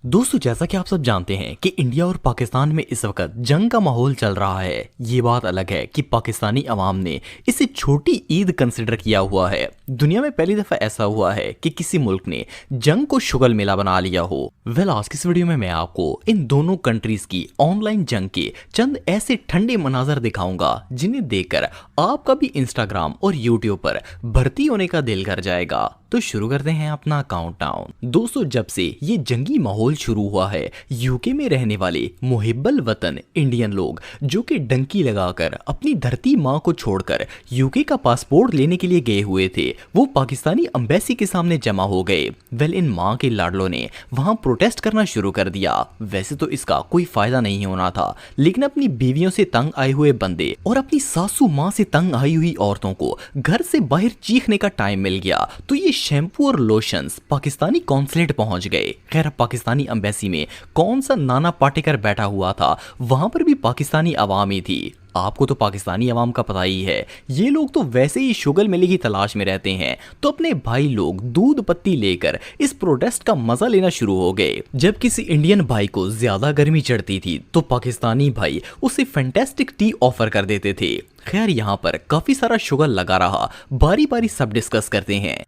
दोस्तों, जैसा कि आप सब जानते हैं कि इंडिया और पाकिस्तान में इस वक्त जंग का माहौल चल रहा है। ये बात अलग है कि पाकिस्तानी अवाम ने इसे छोटी ईद कंसिडर किया हुआ है। दुनिया में पहली दफा ऐसा हुआ है कि किसी मुल्क ने जंग को शुगल मेला बना लिया हो। आज की इस वीडियो में मैं आपको इन दोनों कंट्रीज की ऑनलाइन जंग के चंद ऐसे ठंडे मनाजर दिखाऊंगा जिन्हें देखकर आपका भी इंस्टाग्राम और यूट्यूब पर भर्ती होने का दिल कर जाएगा। तो शुरू करते हैं अपना काउंटडाउन। दोस्तों, जब से ये जंगी माहौल शुरू हुआ है, यूके में रहने वाले मुहिब्बल वतन इंडियन लोग जो कि डंकी लगाकर अपनी धरती माँ को छोड़कर यूके का पासपोर्ट लेने के लिए गए हुए थे, वो पाकिस्तानी एम्बेसी के सामने जमा हो गए। इन माँ के लाडलों ने वहां प्रोटेस्ट करना शुरू कर दिया। वैसे तो इसका कोई फायदा नहीं होना था, लेकिन अपनी बीवियों से तंग आए हुए बंदे और अपनी सासू माँ से तंग आई हुई औरतों को घर से बाहर चीखने का टाइम मिल गया तो ये शैम्पू और लोशंस पाकिस्तानी कॉन्सुलेट पहुंच गए। खैर, पाकिस्तानी एम्बेसी में कौन सा नाना पाटेकर बैठा हुआ था, वहां पर भी पाकिस्तानी अवाम ही थी। आपको तो पाकिस्तानी अवाम का पता ही है, ये लोग तो वैसे ही शुगल मेले की तलाश में रहते हैं, तो अपने भाई लोग दूध पत्ती लेकर इस प्रोटेस्ट का मजा लेना शुरू हो गए। जब किसी इंडियन भाई को ज्यादा गर्मी चढ़ती थी तो पाकिस्तानी भाई उसे फैंटास्टिक टी ऑफर कर देते थे। खैर, यहाँ पर काफी सारा शुगर लगा रहा, बारी बारी सब डिस्कस करते हैं।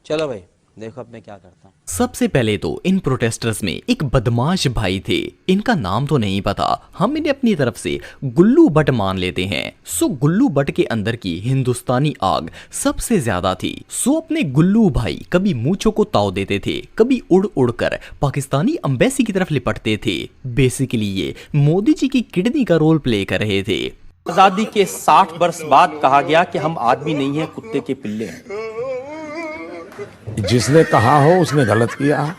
चलो भाई, देखो अब मैं क्या करता हूँ। सबसे पहले तो इन प्रोटेस्टर्स में एक बदमाश भाई थे, इनका नाम तो नहीं पता, हम इन्हें अपनी तरफ से गुल्लू बट मान लेते हैं। गुल्लू बट के अंदर की हिंदुस्तानी आग सबसे ज्यादा थी। अपने गुल्लू भाई कभी मूंछों को ताव देते थे, कभी उड़ उड़ कर पाकिस्तानी एम्बेसी की तरफ लिपटते थे। बेसिकली ये मोदी जी की किडनी का रोल प्ले कर रहे थे। आजादी के 60 वर्ष बाद कहा गया कि हम आदमी नहीं है, कुत्ते के पिल्ले हैं। जिसने कहा हो उसने गलत किया।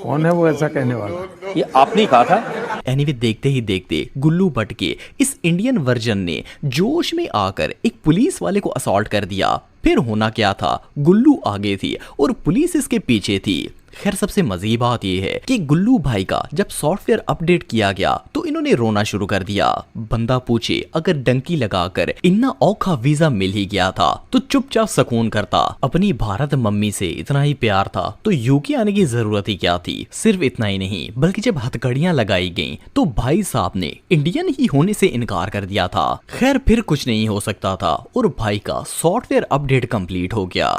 कौन है वो ऐसा कहने वाला? ये आपने कहा था। एनीवे, देखते ही देखते गुल्लू भट्ट के इस इंडियन वर्जन ने जोश में आकर एक पुलिस वाले को असॉल्ट कर दिया। फिर होना क्या था, गुल्लू आगे थी और पुलिस इसके पीछे थी। खैर, सबसे मज़े बात यह है कि गुल्लू भाई का जब सॉफ्टवेयर अपडेट किया गया तो इन्होंने रोना शुरू कर दिया। बंदा पूछे, अगर डंकी लगाकर इतना औखा वीजा मिल ही गया था तो चुपचाप सुकून करता। अपनी भारत मम्मी से इतना ही प्यार था तो यूके आने की जरूरत ही क्या थी। सिर्फ इतना ही नहीं, बल्कि जब हथकड़ियां लगाई गईं तो भाई साहब ने इंडियन ही होने से इनकार कर दिया था। खैर, फिर कुछ नहीं हो सकता था और भाई का सॉफ्टवेयर अपडेट कंप्लीट हो गया।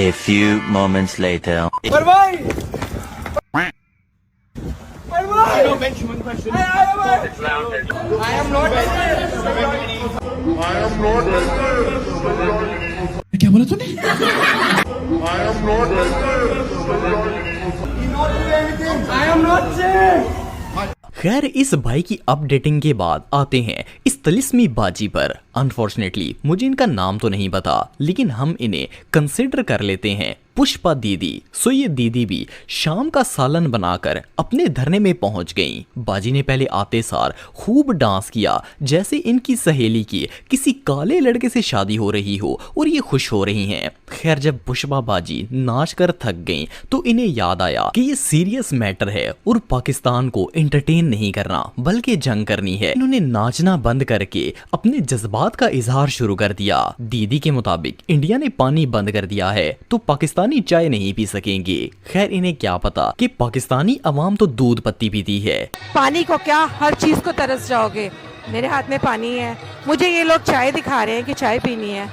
A few moments later. क्या बोला तूने? खैर, इस भाई की अपडेटिंग के बाद आते हैं इस तिलिस्मी बाजी पर। अनफॉर्चुनेटली मुझे इनका नाम तो नहीं पता, लेकिन हम इन्हें कंसिडर कर लेते हैं पुष्पा दीदी। ये दीदी भी शाम का सालन बनाकर अपने धरने में पहुंच गईं। बाजी ने पहले आते सार खूब डांस किया, जैसे इनकी सहेली की किसी काले लड़के से शादी हो रही हो और ये खुश हो रही हैं। खैर, जब पुष्पा बाजी नाच कर थक गईं तो इन्हें याद आया कि ये सीरियस मैटर है और पाकिस्तान को एंटरटेन नहीं करना बल्कि जंग करनी है। इन्होंने नाचना बंद करके अपने जज्बात का इजहार शुरू कर दिया। दीदी के मुताबिक इंडिया ने पानी बंद कर दिया है तो पाकिस्तानी चाय नहीं पी सकेंगे। खैर, इन्हें क्या पता कि पाकिस्तानी अवाम तो दूध पत्ती पीती है। पानी को क्या, हर चीज को तरस जाओगे। मेरे हाथ में पानी है, मुझे ये लोग चाय दिखा रहे हैं कि चाय पीनी है।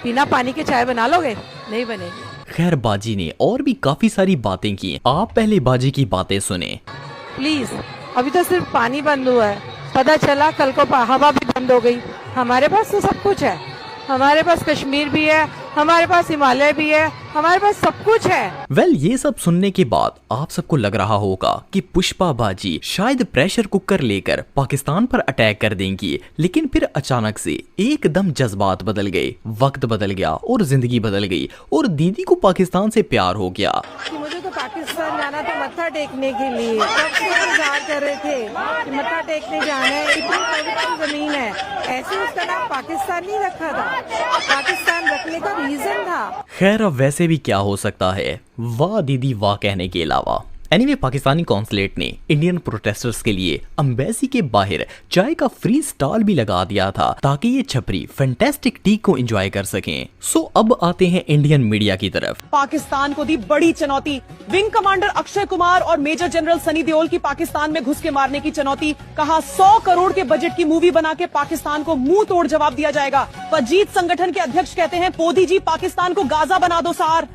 बिना पानी के चाय बना लोगे? नहीं बनेगी। खैर, बाजी ने और भी काफी सारी बातें की। आप पहले बाजी की बातें सुने। प्लीज, अभी तो सिर्फ पानी बंद हुआ है, पता चला कल को हवा भी बंद हो गई। हमारे पास तो सब कुछ है, हमारे पास कश्मीर भी है, हमारे पास हिमालय भी है, हमारे पास सब कुछ है। ये सब सुनने के बाद आप सबको लग रहा होगा कि पुष्पा बाजी शायद प्रेशर कुकर लेकर पाकिस्तान पर अटैक कर देंगी, लेकिन फिर अचानक से एकदम जज्बात बदल गए, वक्त बदल गया और जिंदगी बदल गई और दीदी को पाकिस्तान से प्यार हो गया। मुझे तो पाकिस्तान जाना था मत्था टेकने के लिए, इंतजार कर रहे थे कि मत्था टेकने जाना है, इतनी पवित्र जमीन है। ऐसे उसका नाम पाकिस्तान नहीं रखा था, पाकिस्तान रखने का रीजन था। खैर, अब वैसे भी क्या हो सकता है, वाह दीदी वाह कहने के अलावा। एनीवे पाकिस्तानी कॉन्सुलेट ने इंडियन प्रोटेस्टर्स के लिए एम्बेसी के बाहर चाय का फ्री स्टॉल भी लगा दिया था ताकि ये छपरी फैंटास्टिक टी को एंजॉय कर सकें। सो अब आते हैं इंडियन मीडिया की तरफ। पाकिस्तान को दी बड़ी चुनौती, विंग कमांडर अक्षय कुमार और मेजर जनरल सनी देओल की पाकिस्तान में घुस के मारने की चुनौती। कहा 100 करोड़ के बजट की मूवी बना के पाकिस्तान को मुंह तोड़ जवाब दिया जाएगा। पजीत संगठन के अध्यक्ष कहते हैं मोदी जी पाकिस्तान को गाजा बना दो सार।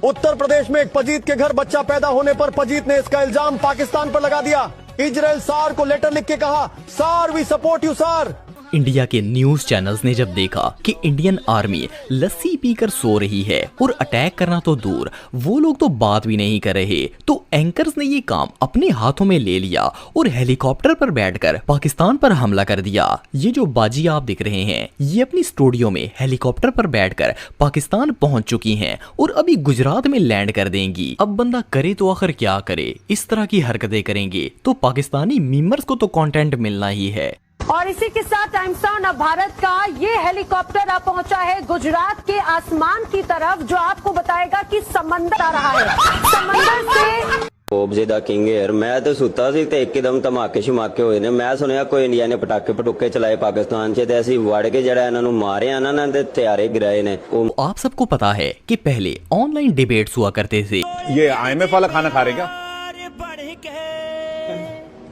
उत्तर प्रदेश में एक पजीत के घर बच्चा पैदा होने पर पजीत ने इसका इल्जाम पाकिस्तान पर लगा दिया। इजराइल सार को लेटर लिख के कहा, सार वी सपोर्ट यू सार। इंडिया के न्यूज चैनल्स ने जब देखा कि इंडियन आर्मी लस्सी पीकर सो रही है और अटैक करना तो दूर, वो लोग तो बात भी नहीं कर रहे, तो एंकर्स ने ये काम अपने हाथों में ले लिया और हेलीकॉप्टर पर बैठकर पाकिस्तान पर हमला कर दिया। ये जो बाजी आप दिख रहे हैं, ये अपनी स्टूडियो में हेलीकॉप्टर पर बैठकर पाकिस्तान पहुंच चुकी हैं और अभी गुजरात में लैंड कर देंगी। अब बंदा करे तो आखिर क्या करे, इस तरह की हरकतें करेंगे तो पाकिस्तानी मीमर्स को तो कंटेंट मिलना ही है। और इसी के साथ टाइम्स नाउ अब भारत का ये हेलीकॉप्टर अब पहुंचा है गुजरात के आसमान की तरफ, जो आपको बताएगा कि समंदर आ रहा है। समंदर से ओबजे दा किंग एयर। मैं तो सुता सी ते एकदम धमाके शमाके होए ने। मैं सुनिया कोई इंडिया ने पटाखे पटुके चलाए पाकिस्तान च, ते असीं वड़ के जड़ा इन्हां नूं मारिया ना ते त्यारे गिराए ने। आप सबको पता है कि पहले ऑनलाइन डिबेट्स हुआ करते थे। ये IMF वाला खाना खा रहे क्या?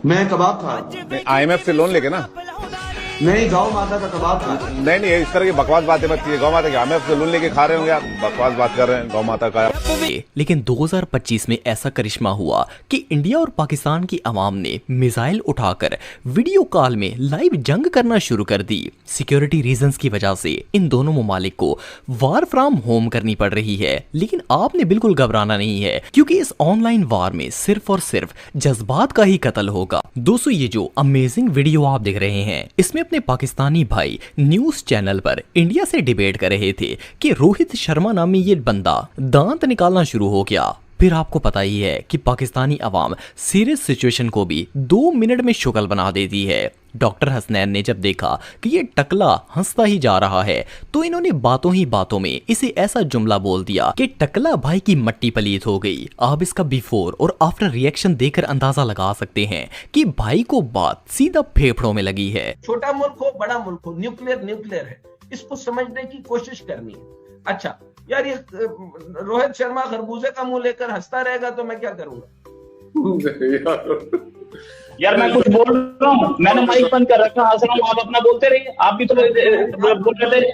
मैं कबाब खा IMF से लोन लेके ना? नहीं, गौ माता का कबाब खा। नहीं इस तरह की बकवास बातें मत कीजिए। गौ माता के IMF से लोन लेके खा रहे होंगे आप, बकवास बात कर रहे हैं गौ माता का। लेकिन 2025 में ऐसा करिश्मा हुआ कि इंडिया और पाकिस्तान की आवाम ने मिसाइल उठाकर वीडियो कॉल में लाइव जंग करना शुरू कर दी। सिक्योरिटी रीजंस की वजह से इन दोनों ममालिक को वार फ्रॉम होम करनी पड़ रही है, लेकिन आपने बिल्कुल घबराना नहीं है, क्योंकि इस ऑनलाइन वार में सिर्फ और सिर्फ जज्बात का ही कत्ल होगा। दोस्तों, ये जो अमेजिंग वीडियो आप देख रहे हैं, इसमें अपने पाकिस्तानी भाई न्यूज चैनल पर इंडिया से डिबेट कर रहे थे कि रोहित शर्मा नामी ये बंदा दांत निकालना शुरू हो गया। फिर आपको पता ही है कि पाकिस्तानी अवाम सीरियस सिचुएशन को भी 2 मिनट में शुक्ल बना देती है। डॉक्टर हसनैन ने जब देखा कि ये टकला हंसता ही जा रहा है, तो इन्होंने बातों ही बातों में इसे ऐसा जुमला बोल दिया कि टकला भाई की मट्टी पलीत हो गई। आप इसका बिफोर और आफ्टर रिएक्शन देखकर अंदाजा लगा सकते हैं कि भाई को बात सीधा फेफड़ों में लगी है। छोटा मुल्क हो बड़ा मुल्क हो, न्यूक्लियर है, इसको समझने की कोशिश करनी है। अच्छा यार, ये रोहित शर्मा खरबूजे का मुंह लेकर हंसता रहेगा तो मैं क्या करूंगा? यार मैं कुछ बोल रहा हूँ, मैंने माइक बंद कर रखा, हंस रहा हूँ, आप अपना बोलते रहिए। आप भी तो बोल रहे थे,